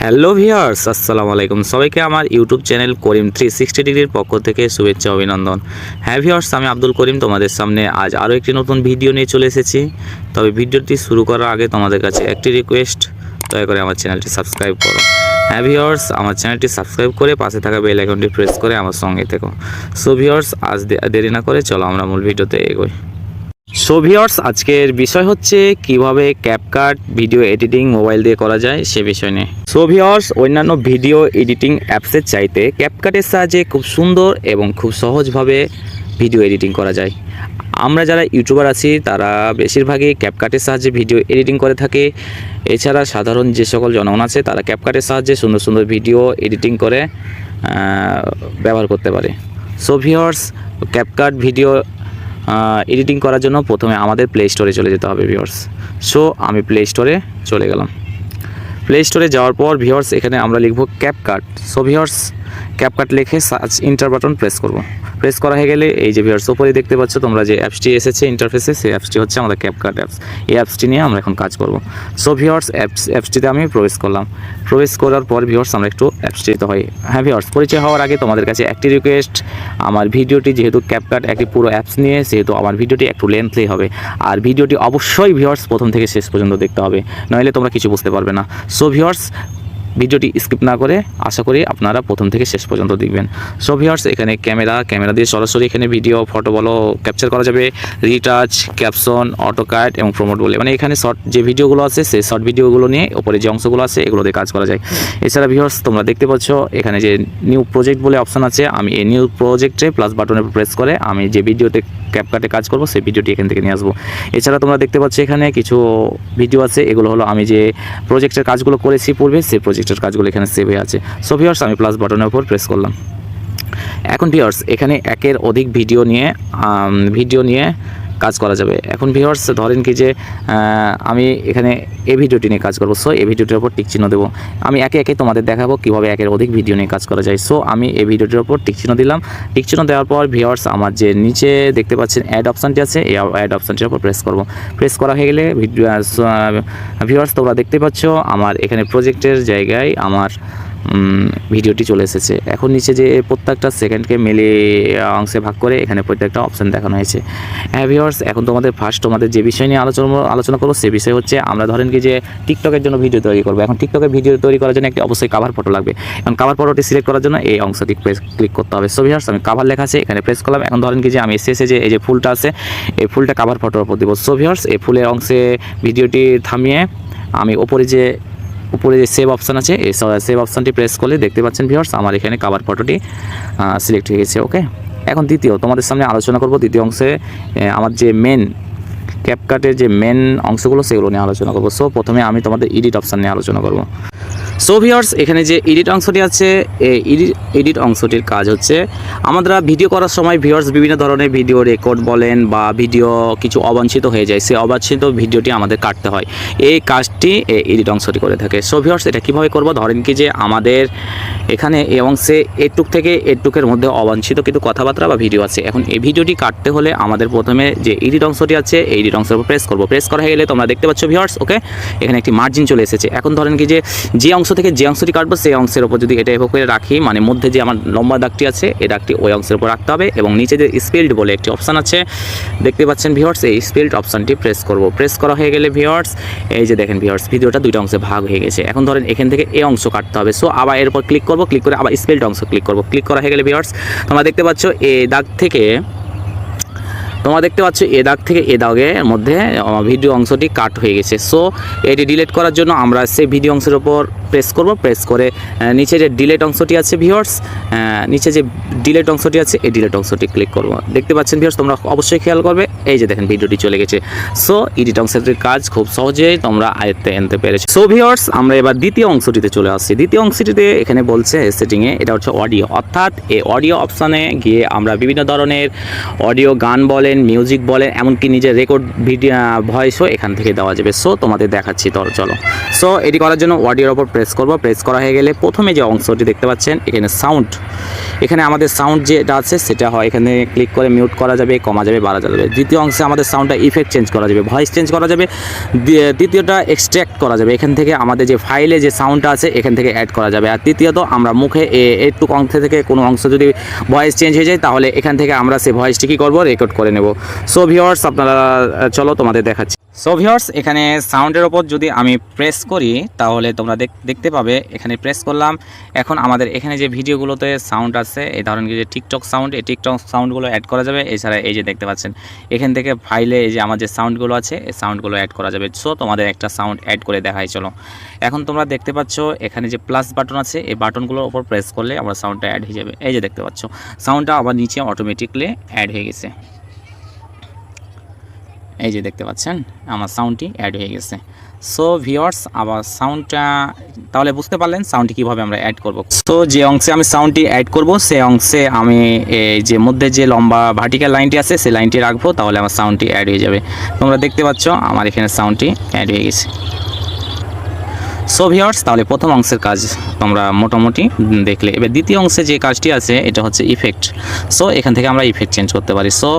Hello viewers, আসসালামু আলাইকুম। সবাইকে আমার ইউটিউব চ্যানেল করিম 360 ডিগ্রির পক্ষ থেকে শুভেচ্ছা অভিনন্দন। হ্যাঁ ভিউয়ার্স, আমি আব্দুল করিম তোমাদের সামনে আজ আরও একটি নতুন ভিডিও নিয়ে চলে এসেছি। তবে ভিডিওটি শুরু করার আগে তোমাদের কাছে একটি রিকোয়েস্ট, দয়া করে আমার চ্যানেলটি সাবস্ক্রাইব করো। হ্যাঁ ভিউয়ার্স, আমার চ্যানেলটি সাবস্ক্রাইব করে পাশে থাকা বেল আইকনটি প্রেস করে আমার সঙ্গে থেকো। সো ভিউয়ার্স, আজ দেরি না করে চলো আমরা মূল ভিডিওতে এগোই। সো ভিউয়ার্স, আজকের বিষয় হচ্ছে কিভাবে ক্যাপকাট ভিডিও এডিটিং মোবাইল দিয়ে করা যায় সে বিষয় নিয়ে। সো ভিউয়ার্স, অন্যান্য ভিডিও এডিটিং অ্যাপসের চাইতে ক্যাপকাটের সাহায্যে খুব সুন্দর এবং খুব সহজভাবে ভিডিও এডিটিং করা যায়। আমরা যারা ইউটিউবার আছি তারা বেশিরভাগই ক্যাপকাটের সাহায্যে ভিডিও এডিটিং করে থাকে। এছাড়া সাধারণ যে সকল জনগণ আছে তারা ক্যাপকাটের সাহায্যে সুন্দর সুন্দর ভিডিও এডিটিং করে ব্যবহার করতে পারে। So viewers, CapCut video editing করার জন্য প্রথমে আমাদের প্লে স্টোরে চলে যেতে হবে ভিউয়ার্স। সো আমি প্লে স্টোরে চলে গেলাম। প্লে স্টোরে যাওয়ার পর ভিউয়ার্স এখানে আমরা লিখব ক্যাপকাট। সো ভিউয়ার্স, ক্যাপকাট লিখে সার্চ ইন্টার বাটন প্রেস করব। প্রেস করা হয়ে গেলে এই যে ভিউয়ার্স উপরে দেখতে পাচ্ছ তোমরা যে অ্যাপসটি এসেছে ইন্টারফেসে, সেই অ্যাপসটি হচ্ছে আমাদের ক্যাপকাট অ্যাপস। এই অ্যাপসটি নিয়ে আমরা এখন কাজ করব। সো ভিউয়ার্স, অ্যাপসটিতে আমি প্রবেশ করলাম। প্রবেশ করার পর ভিউয়ার্স আমরা একটু অ্যাপসটিতে হই। হ্যাঁ ভিউয়ার্স, পরিচয় হওয়ার আগে তোমাদের কাছে একটি রিকোয়েস্ট, আমার ভিডিওটি যেহেতু ক্যাপকাট একটি পুরো অ্যাপস নিয়ে, সেহেতু আমার ভিডিওটি একটু লেন্থলি হবে। আর ভিডিওটি অবশ্যই ভিউয়ার্স প্রথম থেকে শেষ পর্যন্ত দেখতে হবে, নইলে তোমরা কিছু বুঝতে পারবে না। সো ভিউয়ার্স, ভিডিওটি স্কিপ না করে আশা করি আপনারা প্রথম থেকে শেষ পর্যন্ত দেখবেন। সো ভিউয়ার্স, এখানে ক্যামেরা দিয়ে সরাসরি এখানে ভিডিও ফটো বলো ক্যাপচার করা যাবে। রিটাচ, ক্যাপশন, অটোকাট এবং প্রমোট বলে, মানে এখানে শর্ট যে ভিডিওগুলো আছে সেই শর্ট ভিডিওগুলো নিয়ে ওপরে যে অংশগুলো আছে এগুলো দিয়ে কাজ করা যায়। এছাড়া ভিউয়ার্স তোমরা দেখতে পাচ্ছ এখানে যে নিউ প্রজেক্ট বলে অপশান আছে, আমি এই নিউ প্রজেক্টে প্লাস বাটনে প্রেস করে আমি যে ভিডিওতে ক্যাপকাটে কাজ করব সেই ভিডিওটি এখান থেকে নিয়ে আসবো। এছাড়া তোমরা দেখতে পাচ্ছ এখানে কিছু ভিডিও আছে, এগুলো হলো আমি যে প্রজেক্টের কাজগুলো করেছি পূর্বে সেই প্রজেক্টের কাজগুলো এখানে সেভ হয়ে আছে। সো ভিউয়ার্স, আমি প্লাস বাটনের উপর প্রেস করলাম। এখন ভিউয়ার্স এখানে একের অধিক ভিডিও নিয়ে কাজ করা যাবে। এখন ভিউয়ার্স ধরেন কি যে আমি এখানে এই ভিডিওটি নিয়ে কাজ করবো। সো এই ভিডিওটির উপর টিক চিহ্ন দেবো। আমি একে একে তোমাদের দেখাবো কীভাবে একের অধিক ভিডিও নিয়ে কাজ করা যায়। সো আমি এই ভিডিওটির উপর টিক চিহ্ন দিলাম। টিক চিহ্ন দেওয়ার পর ভিউয়ার্স আমার যে নিচে দেখতে পাচ্ছেন অ্যাড অপশানটি আছে, এই অ্যাড অপশানটির উপর প্রেস করব। প্রেস করা হয়ে গেলে ভিউয়ার্স তোমরা দেখতে পাচ্ছ আমার এখানে প্রজেক্টের জায়গায় আমার ভিডিওটি চলে এসেছে। এখন নিচে যে প্রত্যেকটা সেকেন্ডকে মিলে অংশে ভাগ করে এখানে প্রত্যেকটা অপশান দেখানো হয়েছে। হ্যাঁ ভিউয়ার্স, এখন তোমাদের যে বিষয় নিয়ে আলোচনা করবো সে বিষয় হচ্ছে আমরা ধরেন কি যে টিকটকের জন্য ভিডিও তৈরি করবো। এখন টিকটকের ভিডিও তৈরি করার জন্য একটি অবশ্যই কাভার ফটো লাগবে। এখন কাভার ফটোটি সিলেক্ট করার জন্য এই অংশটি ক্লিক করতে হবে। সো ভিউয়ার্স, আমি কাভার লেখা আছে এখানে প্রেস করলাম। এখন ধরেন কি যে আমি শেষে যে এই যে ফুলটা আছে এই ফুলটা কাভার ফটোর উপর দিব। সো ভিউয়ার্স, এই ফুলের অংশে ভিডিওটি থামিয়ে আমি উপরে যে সেভ অপশান আছে এই সেভ অপশানটি প্রেস করলে দেখতে পাচ্ছেন ভিউয়ার্স আমার এখানে কাভার ফটোটি সিলেক্ট হয়ে গেছে। ওকে, এখন তোমাদের সামনে আলোচনা করব দ্বিতীয় অংশে আমার যে মেন ক্যাপকাটের যে মেন অংশগুলো সেগুলো নিয়ে আলোচনা করব। সো প্রথমে আমি তোমাদের এডিট অপশান নিয়ে আলোচনা করব। সো ভিউয়ার্স, এখানে যে এডিট অংশটি আছে এই এডিট অংশটির কাজ হচ্ছে আমরা ভিডিও করার সময় ভিউয়ার্স বিভিন্ন ধরনের ভিডিও রেকর্ড বলেন বা ভিডিও কিছু অবাঞ্ছিত হয়ে যায়, সেই অবাঞ্ছিত ভিডিওটি আমাদের কাটতে হয়। এই কাজটি এই এডিট অংশটি করে থাকে। সো ভিউয়ার্স, এটা কীভাবে করব, ধরেন কি যে আমাদের এখানে এই অংশে এটুক থেকে এটুকের মধ্যে অবাঞ্ছিত কিন্তু কথাবার্তা বা ভিডিও আছে। এখন এই ভিডিওটি কাটতে হলে আমাদের প্রথমে যে এডিট অংশটি আছে এই এডিট অংশের উপর প্রেস করব। প্রেস করা হয়ে গেলে তোমরা দেখতে পাচ্ছ ভিউয়ার্স, ওকে, এখানে একটি মার্জিন চলে এসেছে। এখন ধরেন কি যে অংশ থেকে যে অংশটি কাটবো সেই অংশের উপর যদি এটা এভাবে করে রাখি, মানে মধ্যে যে আমার লম্বা দাগটি আছে এই দাগটি ওই অংশের উপর রাখতে হবে এবং নিচে যে স্পিল্ড বলে একটি অপশান আছে দেখতে পাচ্ছেন ভিউয়ার্স, এই স্পিল্ড অপশানটি প্রেস করব। প্রেস করা হয়ে গেলে ভিউয়ার্স এই যে দেখেন ভিউয়ার্স ভিডিওটা দুইটা অংশে ভাগ হয়ে গেছে। এখন ধরেন এখান থেকে এই অংশ কাটতে হবে। সো আবার এর উপর ক্লিক করব, ক্লিক করে আবার স্পিল্ড অংশ ক্লিক করব। ক্লিক করা হয়ে গেলে ভিউয়ার্স তোমরা দেখতে পাচ্ছ এই দাগ থেকে এ দাগের মধ্যে ভিডিও অংশটি কাট হয়ে গেছে। সো এটি ডিলিট করার জন্য আমরা সেই ভিডিও অংশের উপর প্রেস করব। প্রেস করে নিচে যে ডিলিট অংশটি আছে ভিউয়ার্স, নিচে যে ডিলিট অংশটি আছে এই ডিলিট অংশটি ক্লিক করব। দেখতে পাচ্ছেন ভিউয়ার্স, তোমরা অবশ্যই খেয়াল করবে এই যে দেখেন ভিডিওটি চলে গেছে। সো এডিট অংশটির কাজ খুব সহজেই তোমরা আয়ত্তে আনতে পেরেছো। সো ভিউয়ার্স, আমরা এবার দ্বিতীয় অংশটিতে চলে আসছি। দ্বিতীয় অংশটিতে এখানে বলছে সেটিংয়ে এটা হচ্ছে অডিও, অর্থাৎ এই অডিও অপশানে গিয়ে আমরা বিভিন্ন ধরনের অডিও গান বলেন, মিউজিক বলেন, এমনকি নিজের রেকর্ড ভিডিও ভয়েসও এখান থেকে দেওয়া যাবে। সো তোমাদের দেখাচ্ছি, চলো। সো এটি করার জন্য অডিওর ওপর প্রেস করব। প্রেস করা হয়ে গেলে প্রথমে যে অংশটি দেখতে পাচ্ছেন এখানে সাউন্ড, এখানে আমাদের সাউন্ড যেটা আছে সেটা হয় এখানে ক্লিক করে মিউট করা যাবে, কমা যাবে, বাড়া যাবে। দ্বিতীয় অংশে আমাদের সাউন্ডটা ইফেক্ট চেঞ্জ করা যাবে, ভয়েস চেঞ্জ করা যাবে। দ্বিতীয়টা এক্সট্র্যাক্ট করা যাবে, এখান থেকে আমাদের যে ফাইলে যে সাউন্ডটা আছে এখান থেকে অ্যাড করা যাবে। আর তৃতীয়ত আমরা মুখে একটু অংশ থেকে কোনো অংশ যদি ভয়েস চেঞ্জ হয়ে যায় তাহলে এখান থেকে আমরা সেই ভয়েসটি কী করবো, রেকর্ড করে নেব। সো ভিউয়ার্স আপনারা চলো তোমাদের দেখাচ্ছি। সো ভিউয়ার্স এখানে সাউন্ডের ওপর যদি আমি প্রেস করি তাহলে তোমরা দেখতে পাবে এখানে প্রেস করলাম। এখন আমাদের এখানে যে ভিডিওগুলোতে সাউন্ড আছে, এই ধরনের যে টিকটক সাউন্ড, এই টিকটক সাউন্ডগুলো অ্যাড করা যাবে। এছাড়া এই যে দেখতে পাচ্ছেন এখান থেকে ফাইলে এই যে আমার যে সাউন্ডগুলো আছে এই সাউন্ডগুলো অ্যাড করা যাবে। সো তোমাদের একটা সাউন্ড অ্যাড করে দেখাই চলো। এখন তোমরা দেখতে পাচ্ছ এখানে যে প্লাস বাটন আছে এই বাটনগুলোর ওপর প্রেস করলে আমার সাউন্ডটা অ্যাড হয়ে যাবে। এই যে দেখতে পাচ্ছ সাউন্ডটা আবার নিচে অটোমেটিকলি অ্যাড হয়ে গেছে। এই যে দেখতে পাচ্ছেন আমার সাউন্ডটি অ্যাড হয়ে গেছে। সো ভিউয়ার্স আবার সাউন্ডটা তাহলে বুঝতে পারলেন সাউন্ডটি কীভাবে আমরা অ্যাড করব। সো যে অংশে আমি সাউন্ডটি অ্যাড করব সেই অংশে আমি এই যে মধ্যে যে লম্বা ভার্টিক্যাল লাইনটি আছে সেই লাইনটি রাখবো, তাহলে আমার সাউন্ডটি অ্যাড হয়ে যাবে। তোমরা দেখতে পাচ্ছ আমার এখানে সাউন্ডটি অ্যাড হয়ে গেছে। সো ভিউয়ার্স তাহলে প্রথম অংশের কাজ তোমরা মোটামুটি দেখলে। এবার দ্বিতীয় অংশে যে কাজটি আছে এটা হচ্ছে ইফেক্ট। সো এখান থেকে আমরা ইফেক্ট চেঞ্জ করতে পারি। সো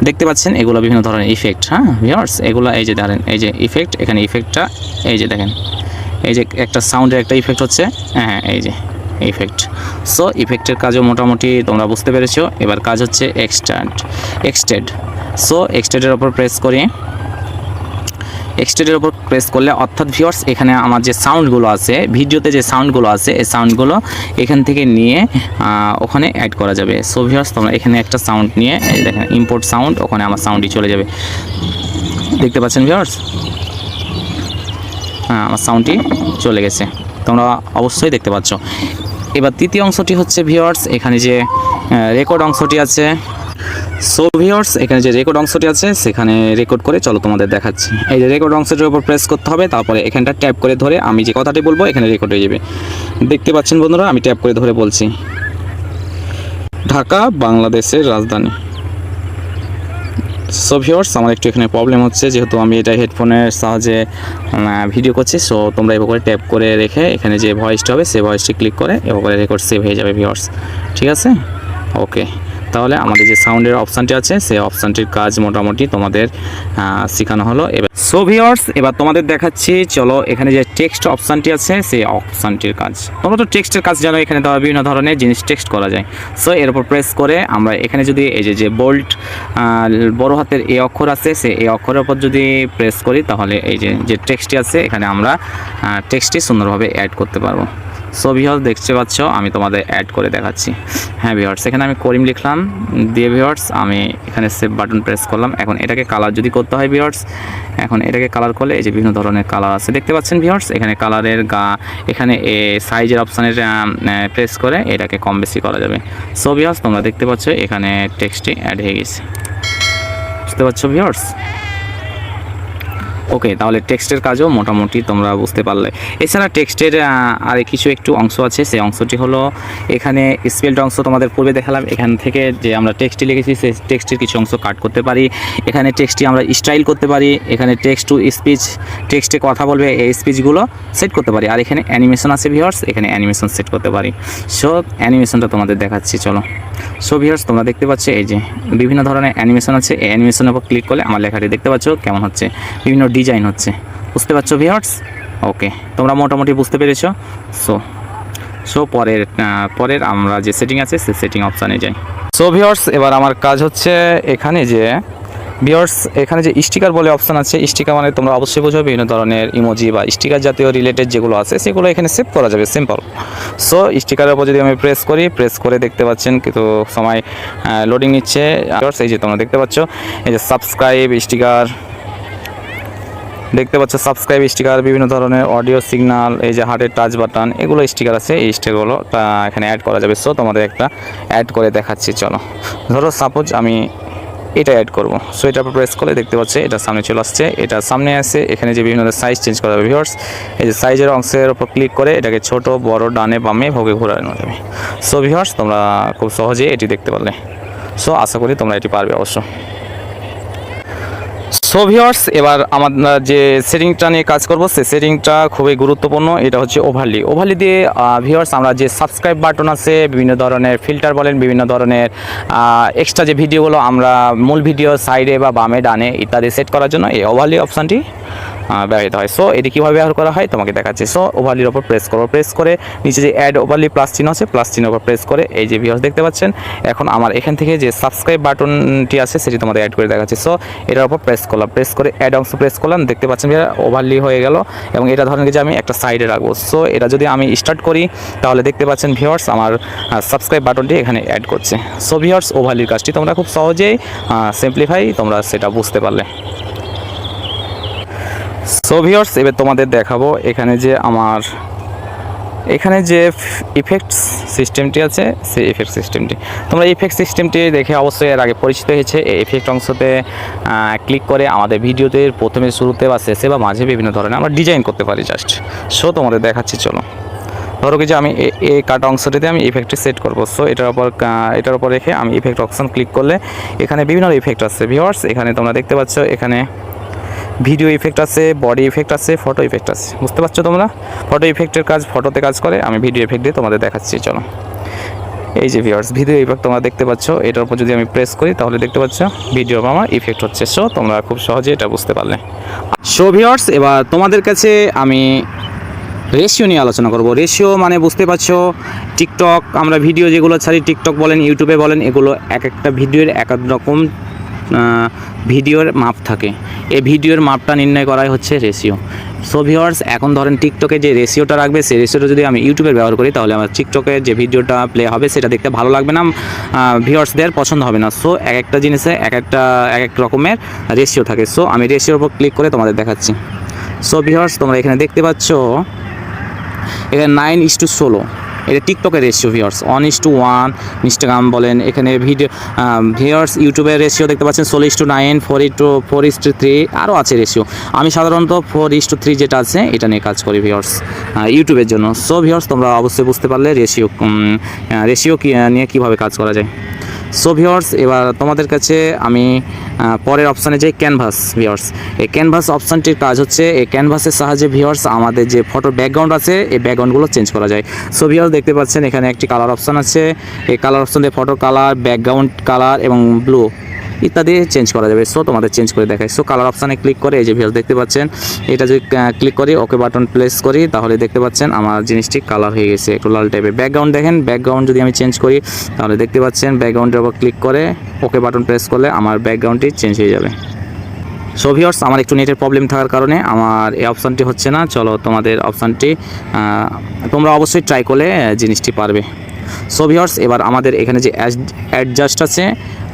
দেখতে পাচ্ছেন এগুলো বিভিন্ন ধরনের ইফেক্ট। হ্যাঁ ভিউয়ার্স এগুলো এই যে ধরেন এই যে ইফেক্ট, এখানে ইফেক্টটা এই যে দেখেন এই যে একটা সাউন্ডের একটা ইফেক্ট হচ্ছে, হ্যাঁ এই যে ইফেক্ট। সো ইফেক্টের কাজও মোটামুটি তোমরা বুঝতে পেরেছো। এবার কাজ হচ্ছে এক্সটেড। সো এক্সটেডের ওপর প্রেস করি, এক্সটেডের উপর প্রেস করলে অর্থাৎ ভিউয়ার্স এখানে আমার যে সাউন্ডগুলো আছে ভিডিওতে যে সাউন্ডগুলো আছে এই সাউন্ডগুলো এখান থেকে নিয়ে ওখানে অ্যাড করা যাবে। সো ভিউয়ার্স তোমরা এখানে একটা সাউন্ড নিয়ে এই দেখেন ইম্পোর্ট সাউন্ড, ওখানে আমার সাউন্ডই চলে যাবে। দেখতে পাচ্ছেন ভিউয়ার্স, হ্যাঁ আমার সাউন্ডটি চলে গেছে, তোমরা অবশ্যই দেখতে পাচ্ছ। এবার তৃতীয় অংশটি হচ্ছে ভিউয়ার্স এখানে যে রেকর্ড অংশটি আছে। সো ভিউয়ার্স এখানে যে রেকর্ড অংশটি আছে সেখানে রেকর্ড করে চলো তোমাদের দেখাচ্ছি। এই যে রেকর্ড অংশটির উপর প্রেস করতে হবে, তারপরে এখানটা ট্যাপ করে ধরে আমি যে কথাটি বলবো এখানে রেকর্ড হয়ে যাবে। দেখতে পাচ্ছেন বন্ধুরা আমি ট্যাপ করে ধরে বলছি, ঢাকা বাংলাদেশের রাজধানী। সো ভিউয়ার্স আমার একটু এখানে প্রবলেম হচ্ছে যেহেতু আমি এটা হেডফোনের সাহায্যে ভিডিও করছি। সো তোমরা এভাবে করে ট্যাপ করে রেখে এখানে যে ভয়েসটা হবে সেই ভয়েসটি ক্লিক করে এভাবে করে রেকর্ড সেভ হয়ে যাবে ভিউয়ার্স, ঠিক আছে? ওকে, তাহলে আমাদের যে সাউন্ডের অপশানটি আছে সেই অপশানটির কাজ মোটামুটি তোমাদের শেখানো হলো। এবার সো ভিউয়ার্স এবার তোমাদের দেখাচ্ছি চলো এখানে যে টেক্সট অপশানটি আছে সেই অপশানটির কাজ। তোমরা তো টেক্সটের কাজ জানো, এখানে তো বিভিন্ন ধরনের জিনিস টেক্সট করা যায়। সো এর উপর প্রেস করে আমরা এখানে যদি এই যে বোল্ড বড় হাতের এ অক্ষর আছে সেই এ অক্ষরের উপর যদি প্রেস করি তাহলে এই যে টেক্সটটি আছে এখানে আমরা টেক্সটটি সুন্দরভাবে অ্যাড করতে পারবো। সো ভিউয়ার্স দেখতে পাচ্ছ আমি তোমাদের অ্যাড করে দেখাচ্ছি। হ্যাঁ ভিউয়ার্স এখানে আমি করিম লিখলাম দিয়ে ভিউয়ার্স আমি এখানে সেভ বাটন প্রেস করলাম। এখন এটাকে কালার যদি করতে হয় ভিউয়ার্স, এখন এটাকে কালার করলে এই যে বিভিন্ন ধরনের কালার আছে দেখতে পাচ্ছেন ভিউয়ার্স। এখানে কালারের এখানে সাইজের অপশানের প্রেস করে এটাকে কম বেশি করা যাবে। সো ভিউয়ার্স তোমরা দেখতে পাচ্ছ এখানে টেক্সটটি অ্যাড হয়ে গেছে, বুঝতে পারছো ভিউয়ার্স? ওকে, তাহলে টেক্সটের কাজও মোটামুটি তোমরা বুঝতে পারলে। এছাড়া টেক্সটের আর কিছু একটু অংশ আছে, সেই অংশটি হলো এখানে স্পেলড অংশ তোমাদের পূর্বে দেখালাম। এখান থেকে যে আমরা টেক্সটটি লিখেছি সেই টেক্সটের কিছু অংশ কাট করতে পারি, এখানে টেক্সটটি আমরা স্টাইল করতে পারি, এখানে টেক্সট টু স্পিচ টেক্সটে কথা বলবে এই স্পিচগুলো সেট করতে পারি। আর এখানে অ্যানিমেশন আছে ভিউয়ার্স, এখানে অ্যানিমেশন সেট করতে পারি। সো অ্যানিমেশনটা তোমাদের দেখাচ্ছি চলো। সো ভিউয়ার্স তোমরা দেখতে পাচ্ছ এই যে বিভিন্ন ধরনের অ্যানিমেশন আছে, এই অ্যানিমেশনের উপর ক্লিক করলে আমার লেখাটি দেখতে পাচ্ছ কেমন হচ্ছে, বিভিন্ন ডিজাইন হচ্ছে, বুঝতে পারছো ভিউয়ার্স? ওকে, তোমরা মোটামুটি বুঝতে পেরেছো। সো পরের আমরা যে সেটিং আছে সেই সেটিং অপশানে যাই। সো ভিউয়ার্স এবার আমার কাজ হচ্ছে এখানে যে ভিউয়ার্স এখানে যে স্টিকার বলে অপশান আছে, স্টিকার মানে তোমরা অবশ্যই বোঝো বিভিন্ন ধরনের ইমোজি বা স্টিকার জাতীয় রিলেটেড যেগুলো আছে সেগুলো এখানে সেভ করা যাবে, সিম্পল। সো স্টিকারের উপর যদি আমি প্রেস করি, প্রেস করে দেখতে পাচ্ছেন কিন্তু সময় লোডিং নিচ্ছে। এই যে তোমরা দেখতে পাচ্ছ এই যে সাবস্ক্রাইব স্টিকার দেখতে পাচ্ছ, সাবস্ক্রাইব স্টিকার, বিভিন্ন ধরনের অডিও সিগন্যাল, এই যে হার্টের টাচ বাটন, এগুলো স্টিকার আছে, এই স্টিকারগুলো এখানে অ্যাড করা যাবে। সো তোমাদের একটা অ্যাড করে দেখাচ্ছি চলো। ধরো সাপোজ আমি এটা অ্যাড করব। সো এটার উপর প্রেস করলে দেখতে পাচ্ছি এটা সামনে চলে আসছে, এটা সামনে আসে। এখানে যে বিভিন্ন সাইজ চেঞ্জ করা যাবে ভিউয়ার্স, এই যে সাইজের অংশের উপর ক্লিক করে এটাকে ছোট বড় ডানে বামে ভোগে ঘোরানো যাবে। সো ভিউয়ার্স তোমরা খুব সহজেই এটি দেখতে পারলে। সো আশা করি তোমরা এটি পারবে অবশ্য। সো সো ভিউয়ার্স, এবার আমরা যে সেটিংটা নিয়ে কাজ করব সেই সেটিংটা খুবই গুরুত্বপূর্ণ। এটা হচ্ছে ওভারলি দিয়ে ভিউয়ার্স আমরা যে সাবস্ক্রাইব বাটন আছে, বিভিন্ন ধরনের ফিল্টার বলেন, বিভিন্ন ধরনের এক্সট্রা যে ভিডিওগুলো আমরা মূল ভিডিও সাইডে বা বামে ডানে ইত্যাদি সেট করার জন্য এই ওভারলি অপশানটি ব্যবহৃত হয়। সো এটি কীভাবে ব্যবহার করা হয় তোমাকে দেখাচ্ছি। সো ওভারলির ওপর প্রেস করবো, প্রেস করে নিচে যে অ্যাড ওভারলি প্লাস চিহ্ন আছে, প্লাস চিহ্নের ওপর প্রেস করে এই যে ভিউয়ার্স দেখতে পাচ্ছেন, এখন আমার এখান থেকে যে সাবস্ক্রাইব বাটনটি আছে সেটি তোমাদের অ্যাড করে দেখাচ্ছি। সো এটার উপর প্রেস করলাম, প্রেস করে অ্যাড অংশ প্রেস করলাম, দেখতে পাচ্ছেন ওভারলি হয়ে গেল এবং এটা ধরেন যে আমি একটা সাইডে রাখবো। সো এটা যদি আমি স্টার্ট করি তাহলে দেখতে পাচ্ছেন ভিউয়ার্স আমার সাবস্ক্রাইব বাটনটি এখানে অ্যাড করছে। সো ভিউয়ার্স, ওভারলির কাজটি তোমরা খুব সহজেই সিম্পলিফাই তোমরা সেটা বুঝতে পারলে। সো ভিউয়ার্স, এবার তোমাদের দেখাবো এখানে যে ইফেক্টস সিস্টেমটি আছে সেই ইফেক্ট সিস্টেমটি তোমরা ইফেক্ট সিস্টেমটি দেখে অবশ্যই এর আগে পরিচিত হয়েছে। এই ইফেক্ট অংশতে ক্লিক করে আমাদের ভিডিওতে প্রথমে শুরুতে বা শেষে বা মাঝে বিভিন্ন ধরনের আমরা ডিজাইন করতে পারি জাস্ট। সো তোমাদের দেখাচ্ছি, চলো। ধরো কি যে আমি এই কাটা অংশটিতে আমি ইফেক্টটি সেট করবো। সো এটার উপর রেখে আমি ইফেক্ট অপশন ক্লিক করলে এখানে বিভিন্ন ইফেক্ট আছে ভিউয়ার্স। এখানে তোমরা দেখতে পাচ্ছ এখানে ভিডিও ইফেক্ট আছে, বডি ইফেক্ট আছে, ফটো ইফেক্ট আছে, বুঝতে পারছো তোমরা। ফটো ইফেক্টের কাজ ফটোতে কাজ করে, আমি ভিডিও ইফেক্ট দিয়ে তোমাদের দেখাচ্ছি, চলো। এই যে ভিউয়ার্স, ভিডিও ইফেক্ট তোমরা দেখতে পাচ্ছ, এটার উপর যদি আমি প্রেস করি তাহলে দেখতে পাচ্ছ ভিডিও আমার ইফেক্ট হচ্ছে। সো তোমরা খুব সহজে এটা বুঝতে পারলে। সো ভিউয়ার্স, এবার তোমাদের কাছে আমি রেশিও নিয়ে আলোচনা করব। রেশিও মানে বুঝতে পারছো, টিকটক আমরা ভিডিও যেগুলো ছাড়ি, টিকটক বলেন, ইউটিউবে বলেন, এগুলো এক একটা ভিডিওর এক এক রকম ভিডিওর মাপ থাকে। এই ভিডিওর মাপটা নির্ণয় করাই হচ্ছে রেশিও। সো ভিউয়ার্স, এখন ধরেন টিকটকে যে রেশিওটা রাখবে সেই রেশিওটা যদি আমি ইউটিউবে ব্যবহার করি তাহলে আমার টিকটকে যে ভিডিওটা প্লে হবে সেটা দেখতে ভালো লাগবে না, ভিউয়ার্সদের পছন্দ হবে না। সো এক একটা জিনিসে এক এক রকমের রেশিও থাকে। সো আমি রেশিওর উপর ক্লিক করে তোমাদের দেখাচ্ছি। সো ভিউয়ার্স, তোমরা এখানে দেখতে পাচ্ছ এখানে 9:16, এটা টিকটকের রেশিও ভিউয়ার্স। 1:1 ইনস্টাগ্রাম বলেন, এখানে ভিউয়ার্স ইউটিউবের রেশিও দেখতে পাচ্ছেন 16:9, 4:3, আরও আছে রেশিও। আমি সাধারণত 4:3 যেটা আছে এটা নিয়ে কাজ করি ভিউয়ার্স ইউটিউবের জন্য। সো ভিউয়ার্স, তোমরা অবশ্যই বুঝতে পারলে রেশিও নিয়ে কীভাবে কাজ করা যায়। সো ভিউয়ার্স, এবার তোমাদের কাছে আমি পরের অপশানে যে ক্যানভাস ভিউয়ার্স, এই ক্যানভাস অপশানটির কাজ হচ্ছে এই ক্যানভাসের সাহায্যে ভিউয়ার্স আমাদের যে ফটোর ব্যাকগ্রাউন্ড আছে এই ব্যাকগ্রাউন্ডগুলো চেঞ্জ করা যায়। সো ভিউয়ার্স, দেখতে পাচ্ছেন এখানে একটি কালার অপশান আছে, এই কালার অপশান দিয়ে ফটো কালার, ব্যাকগ্রাউন্ড কালার এবং ব্লু ইত্যাদি চেঞ্জ করা যাবে। সো তোমাদের চেঞ্জ করে দেখায়। সো কালার অপশানে ক্লিক করে এই যে ভিউয়ার্স দেখতে পাচ্ছেন, এটা যদি ক্লিক করি ওকে বাটন প্রেস করি তাহলে দেখতে পাচ্ছেন আমার জিনিসটি কালার হয়ে গেছে একটু লাল টাইপের। ব্যাকগ্রাউন্ড দেখেন, ব্যাকগ্রাউন্ড যদি আমি চেঞ্জ করি তাহলে দেখতে পাচ্ছেন ব্যাকগ্রাউন্ডের উপর ক্লিক করে ওকে বাটন প্রেস করলে আমার ব্যাকগ্রাউন্ডটি চেঞ্জ হয়ে যাবে। সো ভিউয়ার্স, আমার একটু নেটের প্রবলেম থাকার কারণে আমার এই অপশানটি হচ্ছে না। চলো, তোমাদের অপশানটি তোমরা অবশ্যই ট্রাই করলে জিনিসটি পারবে। সো ভিউয়ার্স, এবার আমাদের এখানে যে অ্যাডজাস্ট আছে,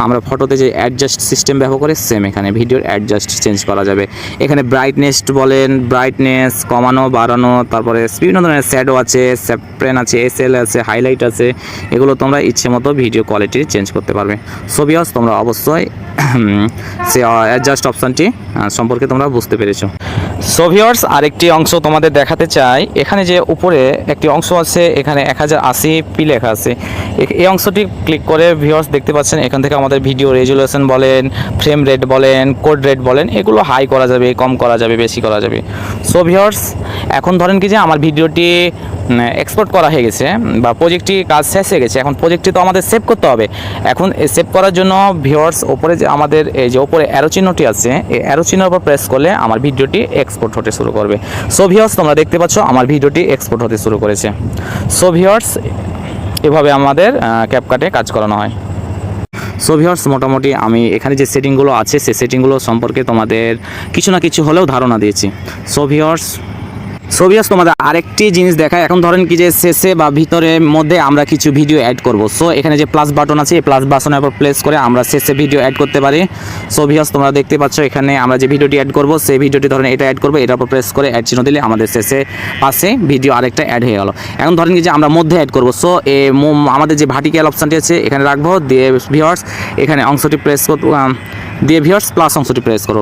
আমরা ফটোতে যে অ্যাডজাস্ট সিস্টেম ব্যবহার করে সেম এখানে ভিডিওর অ্যাডজাস্ট চেঞ্জ করা যাবে। এখানে ব্রাইটনেস বলেন, ব্রাইটনেস কমানো বাড়ানো, তারপরে বিভিন্ন ধরনের শ্যাডো আছে, স্যাপ্রেন আছে, এসএল আছে, হাইলাইট আছে, এগুলো তোমরা ইচ্ছে মতো ভিডিও কোয়ালিটি চেঞ্জ করতে পারবে। সো ভিউয়ার্স, তোমরা অবশ্যই সে অ্যাডজাস্ট অপশানটি সম্পর্কে তোমরা বুঝতে পেরেছো। সো ভিউয়ার্স, আরেকটি অংশ তোমাদের দেখাতে চাই। এখানে যে উপরে একটি অংশ আছে, এখানে 1080p লেখা আছে। এই অংশটি ক্লিক করে ভিউয়ার্স দেখতে পাচ্ছেন এখান থেকে আমাদের ভিডিও রেজুলেশন বলেন, ফ্রেম রেট বলেন, কোড রেট বলেন, এগুলো হাই করা যাবে, কম করা যাবে, বেশি করা যাবে। সো ভিউয়ার্স, এখন ধরেন কি যে আমার ভিডিওটি এক্সপোর্ট করা হয়ে গেছে বা প্রজেক্টটি কাজ শেষ হয়ে গেছে, এখন প্রজেক্টটি তো আমাদের সেভ করতে হবে। এখন সেভ করার জন্য ভিউয়ার্স ওপরে যে আমাদের এই যে ওপরে অ্যারো চিহ্নটি আছে, এই অ্যারো চিহ্নের উপর প্রেস করলে আমার ভিডিওটি এক্সপোর্ট হতে শুরু করবে। সো ভিউয়ার্স, তোমরা দেখতে পাচ্ছ আমার ভিডিওটি এক্সপোর্ট হতে শুরু করেছে। সো ভিউয়ার্স, এভাবে আমাদের ক্যাপকাটে কাজ করানো হয়। সো ভিউয়ার্স, মোটামুটি আমি এখানে যে সেটিংগুলো আছে সেই সেটিংগুলো সম্পর্কে তোমাদের কিছু না কিছু হলেও ধারণা দিয়েছি। সো ভিউয়ার্স, তোমাদের আরেকটি জিনিস দেখায়। এখন ধরেন কি যে শেষে বা ভিতরের মধ্যে আমরা কিছু ভিডিও অ্যাড করব। সো এখানে যে প্লাস বাটন আছে, এই প্লাস বাটনের উপর প্রেস করে আমরা শেষে ভিডিও অ্যাড করতে পারি। সো ভিউয়ার্স, তোমরা দেখতে পাচ্ছ এখানে আমরা যে ভিডিওটি অ্যাড করব সেই ভিডিওটি ধরেন এটা অ্যাড করবো, এটার উপর প্রেস করে অ্যাড চিহ্ন দিলে আমাদের শেষে পাশে ভিডিও আরেকটা অ্যাড হয়ে গেল। এখন ধরেন কি যে আমরা মধ্যে অ্যাড করব। সো আমাদের যে ভার্টিক্যাল অপশানটি আছে এখানে রাখবো, দিয়ে ভিউয়ার্স এখানে অংশটি প্রেস দিয়ে ভিউয়ার্স প্লাস অংশটি প্রেস করো।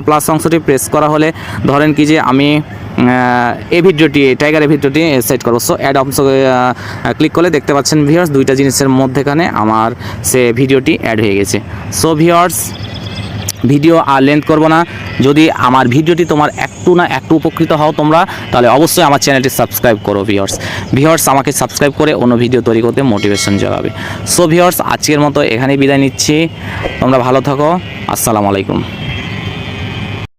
প্লাস অংশটি প্রেস করা হলে ধরেন কি যে আমি এই ভিডিওটি টাইগারের ভিডিওটি সেট করবো। সো অ্যাড অপশন ক্লিক করলে দেখতে পাচ্ছেন ভিউয়ার্স দুইটা জিনিসের মধ্যেখানে আমার সে ভিডিওটি অ্যাড হয়ে গেছে। সো ভিউয়ার্স, ভিডিও আর লেন্থ করব না। যদি আমার ভিডিওটি তোমার একটু না একটু উপকৃত হও তোমরা, তাহলে অবশ্যই আমার চ্যানেলটি সাবস্ক্রাইব করো ভিউয়ার্স আমাকে সাবস্ক্রাইব করে অন্য ভিডিও তৈরি করতে মোটিভেশন জাগাবে। সো ভিউয়ার্স আজকের মতো এখানেই বিদায় নিচ্ছি, তোমরা ভালো থাকো, আসসালামু আলাইকুম।